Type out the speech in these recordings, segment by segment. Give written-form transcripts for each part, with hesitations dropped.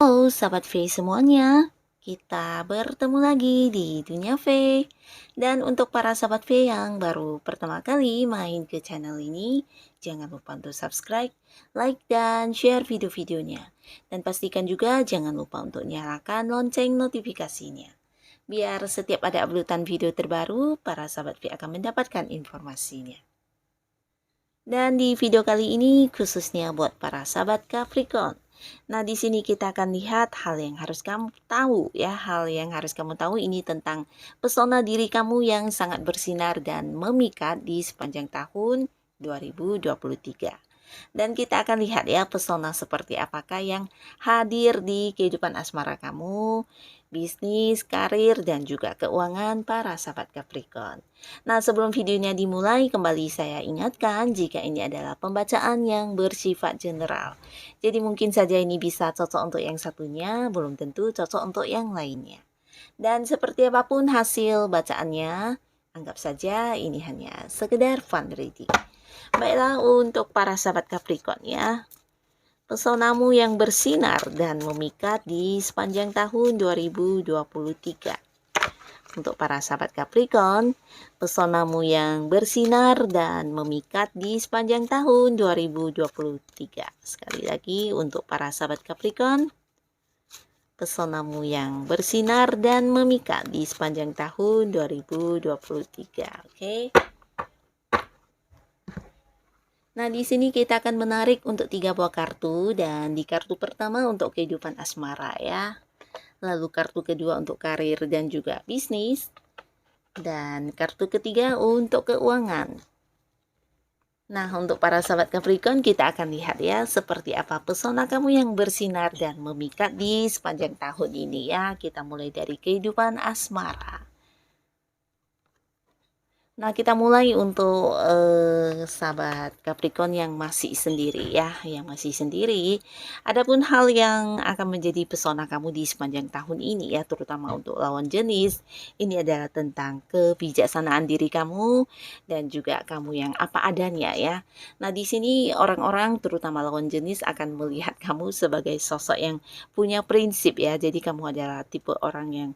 Halo sahabat V semuanya, kita bertemu lagi di Dunia V. Dan untuk para sahabat V yang baru pertama kali main ke channel ini, jangan lupa untuk subscribe, like, dan share video-videonya. Dan pastikan juga jangan lupa untuk nyalakan lonceng notifikasinya. Biar setiap ada uploadan video terbaru, para sahabat V akan mendapatkan informasinya. Dan di video kali ini khususnya buat para sahabat Capricorn. Nah, di sini kita akan lihat hal yang harus kamu tahu ya. Hal yang harus kamu tahu ini tentang pesona diri kamu yang sangat bersinar dan memikat di sepanjang tahun 2023. Dan kita akan lihat ya pesona seperti apakah yang hadir di kehidupan asmara kamu, bisnis, karir, dan juga keuangan para sahabat Capricorn. Nah, sebelum videonya dimulai, kembali saya ingatkan jika ini adalah pembacaan yang bersifat general. Jadi mungkin saja ini bisa cocok untuk yang satunya, belum tentu cocok untuk yang lainnya. Dan seperti apapun hasil bacaannya, anggap saja ini hanya sekedar fun reading. Baiklah untuk para sahabat Capricorn ya. Pesonamu yang bersinar dan memikat di sepanjang tahun 2023. Untuk para sahabat Capricorn, pesonamu yang bersinar dan memikat di sepanjang tahun 2023. Sekali lagi untuk para sahabat Capricorn, pesonamu yang bersinar dan memikat di sepanjang tahun 2023. Oke. Nah, di sini kita akan menarik untuk 3 buah kartu, dan di kartu pertama untuk kehidupan asmara ya. Lalu kartu kedua untuk karir dan juga bisnis. Dan kartu ketiga untuk keuangan. Nah, untuk para sahabat Capricorn kita akan lihat ya seperti apa pesona kamu yang bersinar dan memikat di sepanjang tahun ini ya. Kita mulai dari kehidupan asmara. Nah, kita mulai untuk sahabat Capricorn yang masih sendiri ya, yang masih sendiri. Adapun hal yang akan menjadi pesona kamu di sepanjang tahun ini ya, terutama untuk lawan jenis, ini adalah tentang kebijaksanaan diri kamu dan juga kamu yang apa adanya ya. Nah, di sini orang-orang terutama lawan jenis akan melihat kamu sebagai sosok yang punya prinsip ya. Jadi kamu adalah tipe orang yang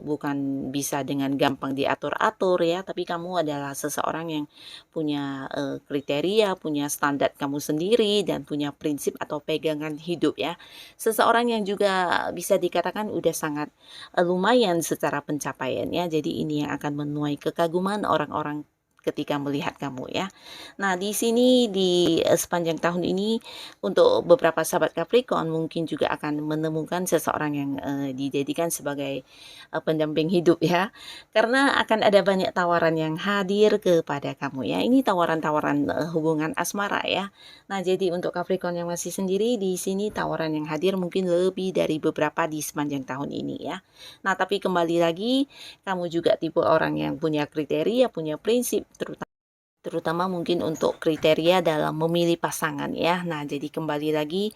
bukan bisa dengan gampang diatur-atur ya, tapi kamu adalah seseorang yang punya kriteria, punya standar kamu sendiri, dan punya prinsip atau pegangan hidup ya. Seseorang yang juga bisa dikatakan udah sangat lumayan secara pencapaiannya, jadi ini yang akan menuai kekaguman orang-orang ketika melihat kamu ya. Nah, di sini di sepanjang tahun ini untuk beberapa sahabat Capricorn mungkin juga akan menemukan seseorang yang dijadikan sebagai pendamping hidup ya. Karena akan ada banyak tawaran yang hadir kepada kamu ya. Ini tawaran-tawaran hubungan asmara ya. Nah, jadi untuk Capricorn yang masih sendiri di sini tawaran yang hadir mungkin lebih dari beberapa di sepanjang tahun ini ya. Nah, tapi kembali lagi kamu juga tipe orang yang punya kriteria, punya prinsip, terutama mungkin untuk kriteria dalam memilih pasangan ya. Nah, jadi kembali lagi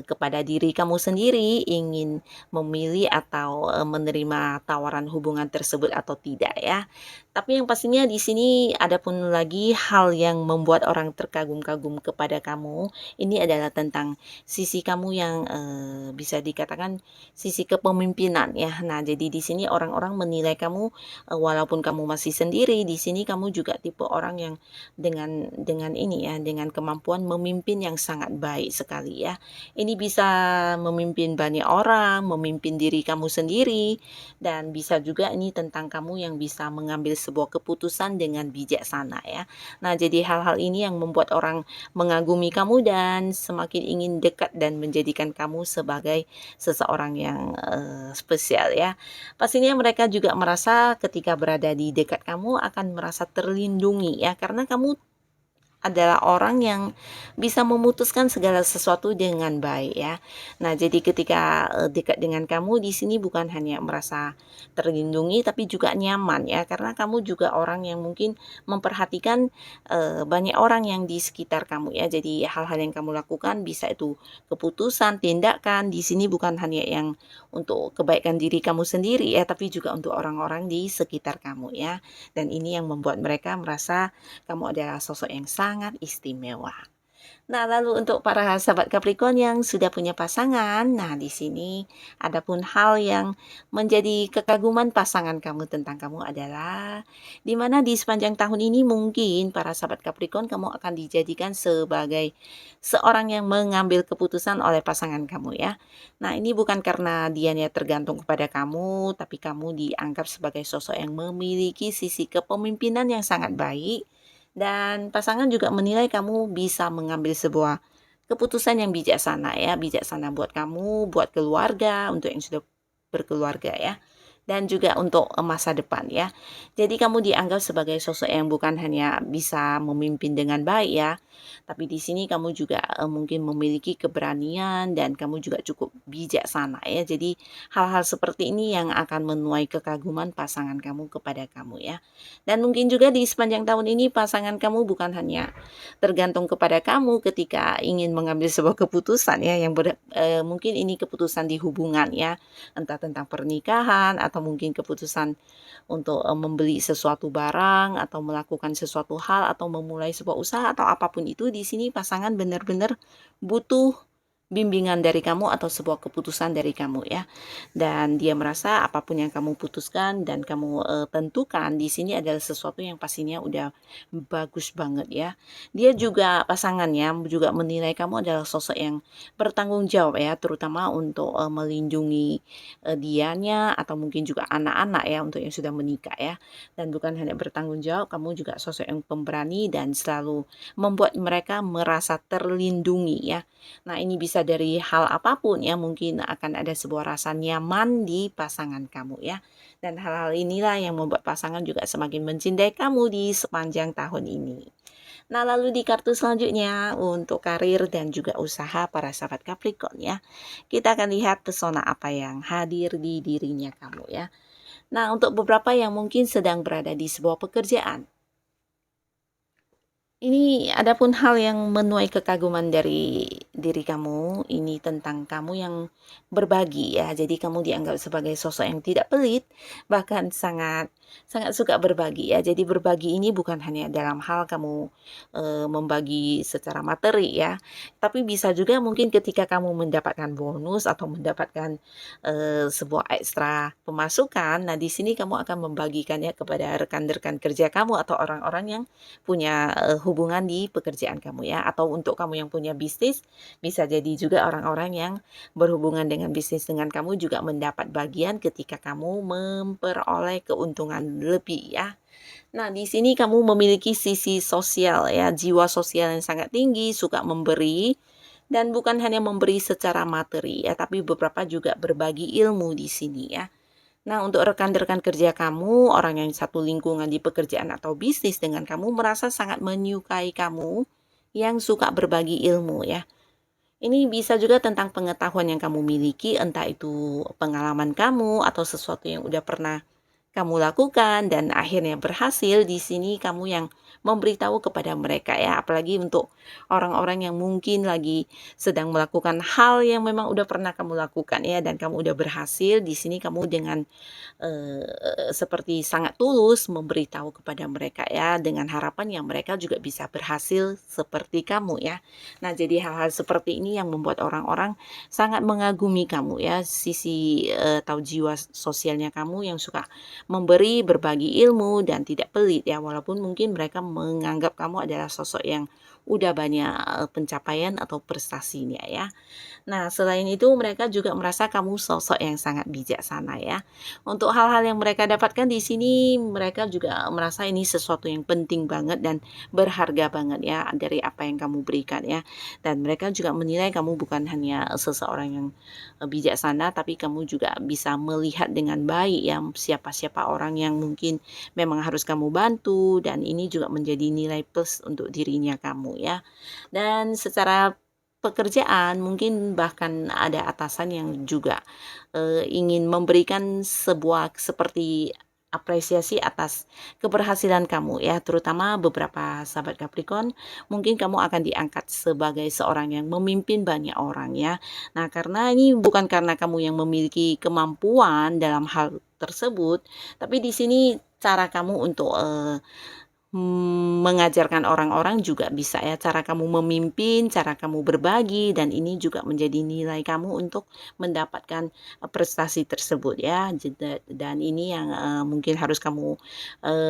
kepada diri kamu sendiri ingin memilih atau menerima tawaran hubungan tersebut atau tidak ya. Tapi yang pastinya di sini ada pun lagi hal yang membuat orang terkagum-kagum kepada kamu. Ini adalah tentang sisi kamu yang bisa dikatakan sisi kepemimpinan ya. Nah, jadi di sini orang-orang menilai kamu walaupun kamu masih sendiri, di sini kamu juga tipe orang yang dengan ini ya, dengan kemampuan memimpin yang sangat baik sekali ya. Ini bisa memimpin banyak orang, memimpin diri kamu sendiri, dan bisa juga ini tentang kamu yang bisa mengambil sebuah keputusan dengan bijaksana ya. Nah, jadi hal-hal ini yang membuat orang mengagumi kamu dan semakin ingin dekat dan menjadikan kamu sebagai seseorang yang spesial ya. Pastinya mereka juga merasa ketika berada di dekat kamu akan merasa terlindungi ya, karena kamu adalah orang yang bisa memutuskan segala sesuatu dengan baik ya. Nah, jadi ketika dekat dengan kamu di sini bukan hanya merasa terlindungi tapi juga nyaman ya, karena kamu juga orang yang mungkin memperhatikan banyak orang yang di sekitar kamu ya. Jadi hal-hal yang kamu lakukan bisa itu keputusan, tindakan di sini bukan hanya yang untuk kebaikan diri kamu sendiri ya, tapi juga untuk orang-orang di sekitar kamu ya. Dan ini yang membuat mereka merasa kamu adalah sosok yang sangat istimewa. Nah, lalu untuk para sahabat Capricorn yang sudah punya pasangan, nah di sini ada pun hal yang menjadi kekaguman pasangan kamu tentang kamu adalah di mana di sepanjang tahun ini mungkin para sahabat Capricorn kamu akan dijadikan sebagai seorang yang mengambil keputusan oleh pasangan kamu ya. Nah, ini bukan karena dianya tergantung kepada kamu, tapi kamu dianggap sebagai sosok yang memiliki sisi kepemimpinan yang sangat baik dan pasangan juga menilai kamu bisa mengambil sebuah keputusan yang bijaksana ya, bijaksana buat kamu, buat keluarga, untuk yang sudah berkeluarga ya. Dan juga untuk masa depan ya. Jadi kamu dianggap sebagai sosok yang bukan hanya bisa memimpin dengan baik ya, tapi di sini kamu juga mungkin memiliki keberanian dan kamu juga cukup bijaksana ya. Jadi hal-hal seperti ini yang akan menuai kekaguman pasangan kamu kepada kamu ya. Dan mungkin juga di sepanjang tahun ini pasangan kamu bukan hanya tergantung kepada kamu ketika ingin mengambil sebuah keputusan ya yang mungkin ini keputusan di hubungan ya, entah tentang pernikahan atau mungkin keputusan untuk membeli sesuatu barang atau melakukan sesuatu hal atau memulai sebuah usaha atau apapun itu, di sini pasangan benar-benar butuh bimbingan dari kamu atau sebuah keputusan dari kamu ya. Dan dia merasa apapun yang kamu putuskan dan kamu tentukan di sini adalah sesuatu yang pastinya udah bagus banget ya. Dia juga pasangannya juga menilai kamu adalah sosok yang bertanggung jawab ya, terutama untuk melindungi dianya atau mungkin juga anak-anak ya untuk yang sudah menikah ya. Dan bukan hanya bertanggung jawab, kamu juga sosok yang pemberani dan selalu membuat mereka merasa terlindungi ya. Nah, ini bisa dari hal apapun ya, mungkin akan ada sebuah rasa nyaman di pasangan kamu ya. Dan hal-hal inilah yang membuat pasangan juga semakin mencintai kamu di sepanjang tahun ini. Nah, lalu di kartu selanjutnya untuk karir dan juga usaha para sahabat Capricorn ya. Kita akan lihat pesona apa yang hadir di dirinya kamu ya. Nah, untuk beberapa yang mungkin sedang berada di sebuah pekerjaan, ini ada pun hal yang menuai kekaguman dari diri kamu, ini tentang kamu yang berbagi ya. Jadi kamu dianggap sebagai sosok yang tidak pelit, bahkan sangat sangat suka berbagi ya. Jadi berbagi ini bukan hanya dalam hal kamu membagi secara materi ya, tapi bisa juga mungkin ketika kamu mendapatkan bonus atau mendapatkan sebuah ekstra pemasukan. Nah, di sini kamu akan membagikannya kepada rekan-rekan kerja kamu atau orang-orang yang punya hubungan di pekerjaan kamu ya, atau untuk kamu yang punya bisnis bisa jadi juga orang-orang yang berhubungan dengan bisnis dengan kamu juga mendapat bagian ketika kamu memperoleh keuntungan lebih ya. Nah, di sini kamu memiliki sisi sosial ya, jiwa sosial yang sangat tinggi, suka memberi dan bukan hanya memberi secara materi ya, tapi beberapa juga berbagi ilmu di sini ya. Nah, untuk rekan-rekan kerja kamu, orang yang satu lingkungan di pekerjaan atau bisnis dengan kamu merasa sangat menyukai kamu yang suka berbagi ilmu ya. Ini bisa juga tentang pengetahuan yang kamu miliki, entah itu pengalaman kamu atau sesuatu yang udah pernah kamu lakukan dan akhirnya berhasil. Di sini kamu yang memberitahu kepada mereka ya, apalagi untuk orang-orang yang mungkin lagi sedang melakukan hal yang memang udah pernah kamu lakukan ya dan kamu udah berhasil. Di sini kamu dengan seperti sangat tulus memberitahu kepada mereka ya, dengan harapan yang mereka juga bisa berhasil seperti kamu ya. Nah, jadi hal-hal seperti ini yang membuat orang-orang sangat mengagumi kamu ya, sisi atau jiwa sosialnya kamu yang suka memberi, berbagi ilmu dan tidak pelit ya, walaupun mungkin mereka menganggap kamu adalah sosok yang udah banyak pencapaian atau prestasinya ya. Nah, selain itu mereka juga merasa kamu sosok yang sangat bijaksana ya. Untuk hal-hal yang mereka dapatkan di sini, mereka juga merasa ini sesuatu yang penting banget dan berharga banget ya dari apa yang kamu berikan ya. Dan mereka juga menilai kamu bukan hanya seseorang yang bijaksana, tapi kamu juga bisa melihat dengan baik ya siapa-siapa orang yang mungkin memang harus kamu bantu dan ini juga menjadi nilai plus untuk dirinya kamu ya. Dan secara pekerjaan mungkin bahkan ada atasan yang juga ingin memberikan sebuah seperti apresiasi atas keberhasilan kamu ya, terutama beberapa sahabat Capricorn mungkin kamu akan diangkat sebagai seorang yang memimpin banyak orang ya. Nah, karena ini bukan karena kamu yang memiliki kemampuan dalam hal tersebut, tapi di sini cara kamu untuk mengajarkan orang-orang juga bisa ya, cara kamu memimpin, cara kamu berbagi, dan ini juga menjadi nilai kamu untuk mendapatkan prestasi tersebut ya. Dan ini yang mungkin harus kamu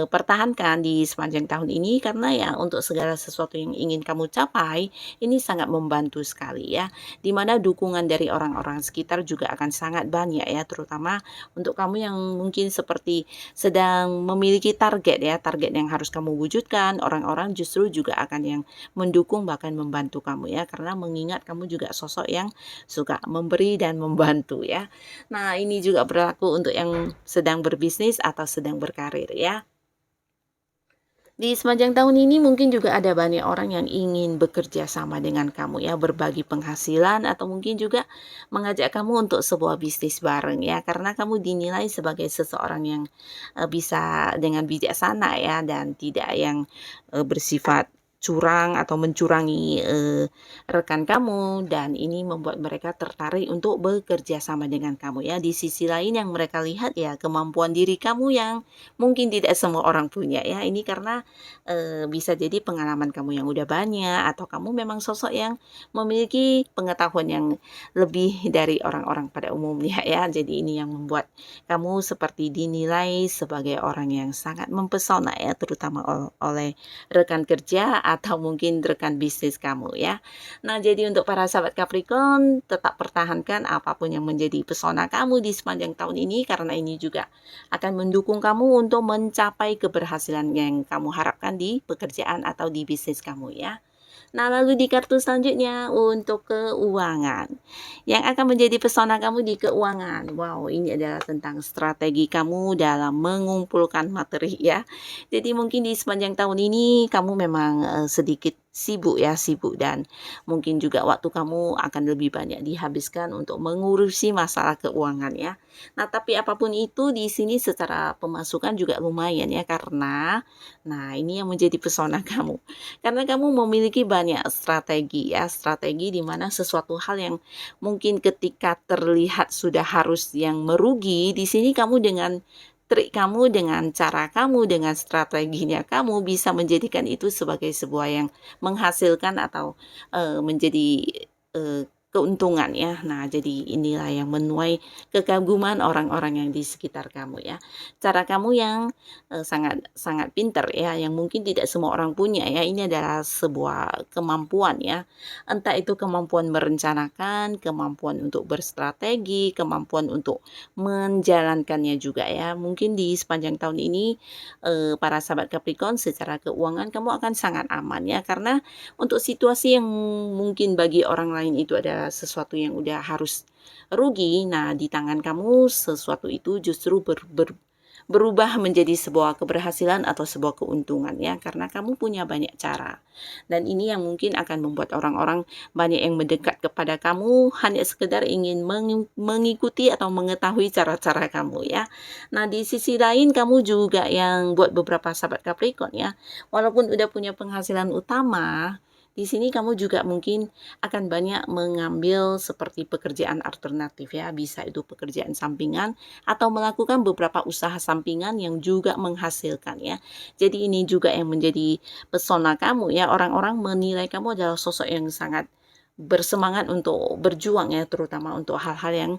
pertahankan di sepanjang tahun ini, karena ya untuk segala sesuatu yang ingin kamu capai ini sangat membantu sekali ya, dimana dukungan dari orang-orang sekitar juga akan sangat banyak ya, terutama untuk kamu yang mungkin seperti sedang memiliki target ya, target yang harus kamu wujudkan, orang-orang justru juga akan yang mendukung bahkan membantu kamu ya, karena mengingat kamu juga sosok yang suka memberi dan membantu ya. Nah, ini juga berlaku untuk yang sedang berbisnis atau sedang berkarir ya. Di sepanjang tahun ini mungkin juga ada banyak orang yang ingin bekerja sama dengan kamu ya, berbagi penghasilan atau mungkin juga mengajak kamu untuk sebuah bisnis bareng ya, karena kamu dinilai sebagai seseorang yang bisa dengan bijaksana ya, dan tidak yang bersifat curang atau mencurangi rekan kamu, dan ini membuat mereka tertarik untuk bekerja sama dengan kamu ya. Di sisi lain yang mereka lihat ya kemampuan diri kamu yang mungkin tidak semua orang punya ya. Ini karena bisa jadi pengalaman kamu yang udah banyak, atau kamu memang sosok yang memiliki pengetahuan yang lebih dari orang-orang pada umumnya ya. Jadi ini yang membuat kamu seperti dinilai sebagai orang yang sangat mempesona ya, terutama oleh rekan kerja atau mungkin rekan bisnis kamu ya. Nah, jadi untuk para sahabat Capricorn, tetap pertahankan apapun yang menjadi pesona kamu di sepanjang tahun ini, karena ini juga akan mendukung kamu untuk mencapai keberhasilan yang kamu harapkan di pekerjaan atau di bisnis kamu ya. Nah, lalu di kartu selanjutnya untuk keuangan. Yang akan menjadi pesona kamu di keuangan. Wow, ini adalah tentang strategi kamu dalam mengumpulkan materi ya. Jadi mungkin di sepanjang tahun ini kamu memang sedikit sibuk ya, sibuk, dan mungkin juga waktu kamu akan lebih banyak dihabiskan untuk mengurusi masalah keuangan ya. Nah, tapi apapun itu di sini secara pemasukan juga lumayan ya, karena nah ini yang menjadi pesona kamu. Karena kamu memiliki banyak strategi ya, strategi di mana sesuatu hal yang mungkin ketika terlihat sudah harus yang merugi, di sini kamu dengan trik kamu, dengan cara kamu, dengan strateginya kamu bisa menjadikan itu sebagai sebuah yang menghasilkan atau menjadi keuntungan ya. Nah, jadi inilah yang menuai kekaguman orang-orang yang di sekitar kamu ya. Cara kamu yang sangat sangat pintar ya, yang mungkin tidak semua orang punya ya. Ini adalah sebuah kemampuan ya. Entah itu kemampuan merencanakan, kemampuan untuk berstrategi, kemampuan untuk menjalankannya juga ya. Mungkin di sepanjang tahun ini para sahabat Capricorn, secara keuangan kamu akan sangat aman ya, karena untuk situasi yang mungkin bagi orang lain itu adalah sesuatu yang udah harus rugi, nah di tangan kamu sesuatu itu justru berubah menjadi sebuah keberhasilan atau sebuah keuntungan ya, karena kamu punya banyak cara. Dan ini yang mungkin akan membuat orang-orang banyak yang mendekat kepada kamu hanya sekedar ingin mengikuti atau mengetahui cara-cara kamu ya. Nah, di sisi lain kamu juga yang buat beberapa sahabat Capricorn ya, walaupun udah punya penghasilan utama, di sini kamu juga mungkin akan banyak mengambil seperti pekerjaan alternatif ya, bisa itu pekerjaan sampingan atau melakukan beberapa usaha sampingan yang juga menghasilkan ya. Jadi ini juga yang menjadi pesona kamu ya, orang-orang menilai kamu adalah sosok yang sangat bersemangat untuk berjuang ya, terutama untuk hal-hal yang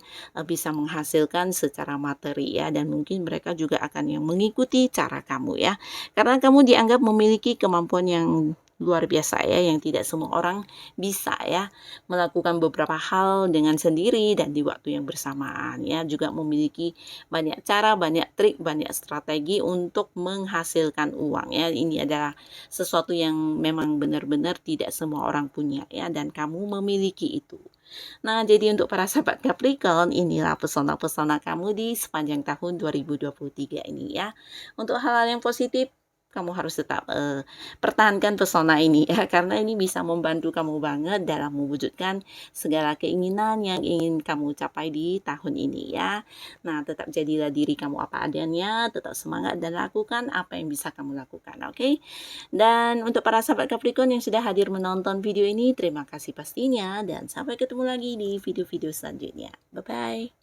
bisa menghasilkan secara materi ya, dan mungkin mereka juga akan yang mengikuti cara kamu ya, karena kamu dianggap memiliki kemampuan yang luar biasa ya, yang tidak semua orang bisa ya, melakukan beberapa hal dengan sendiri dan di waktu yang bersamaan ya, juga memiliki banyak cara, banyak trik, banyak strategi untuk menghasilkan uang ya. Ini adalah sesuatu yang memang benar-benar tidak semua orang punya ya, dan kamu memiliki itu. Nah, jadi untuk para sahabat Capricorn, inilah pesona-pesona kamu di sepanjang tahun 2023 ini ya. Untuk hal-hal yang positif, kamu harus tetap pertahankan pesona ini ya, karena ini bisa membantu kamu banget dalam mewujudkan segala keinginan yang ingin kamu capai di tahun ini ya. Nah, tetap jadilah diri kamu apa adanya, tetap semangat dan lakukan apa yang bisa kamu lakukan, oke? Dan untuk para sahabat Capricorn yang sudah hadir menonton video ini, terima kasih pastinya, dan sampai ketemu lagi di video-video selanjutnya. Bye-bye.